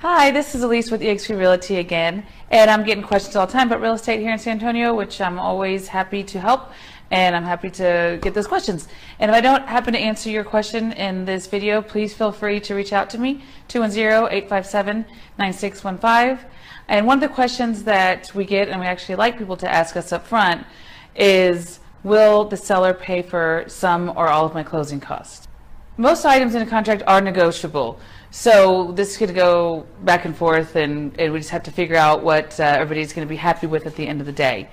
Hi, this is Alyse with eXp Realty again, and I'm getting questions all the time about real estate here in San Antonio, which I'm always happy to help, and I'm happy to get those questions. And if I don't happen to answer your question in this video, please feel free to reach out to me, 210-857-9615. And one of the questions that we get, and we actually like people to ask us up front, is will the seller pay for some or all of my closing costs? Most items in a contract are negotiable. So this could go back and forth, and we just have to figure out what everybody's going to be happy with at the end of the day.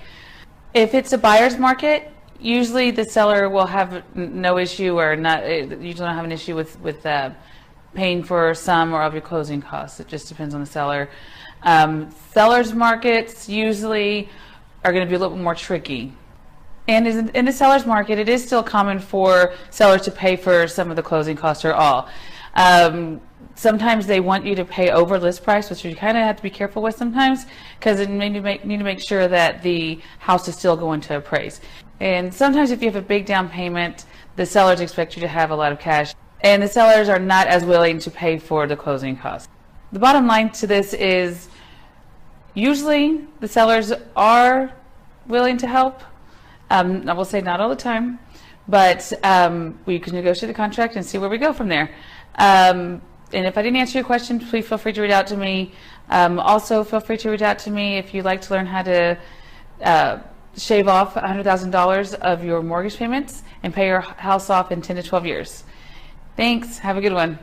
If it's a buyer's market, usually the seller will have no issue, or not. Usually don't have an issue with paying for some or of your closing costs. It just depends on the seller. Sellers markets usually are going to be a little bit more tricky. And in the seller's market, it is still common for sellers to pay for some of the closing costs or all. Sometimes they want you to pay over list price, which you kind of have to be careful with sometimes, because you need to make sure that the house is still going to appraise. And sometimes if you have a big down payment, the sellers expect you to have a lot of cash, and the sellers are not as willing to pay for the closing costs. The bottom line to this is usually the sellers are willing to help. I will say not all the time, but we can negotiate the contract and see where we go from there. And if I didn't answer your question, please feel free to reach out to me. Also, feel free to reach out to me if you'd like to learn how to shave off $100,000 of your mortgage payments and pay your house off in 10 to 12 years. Thanks. Have a good one.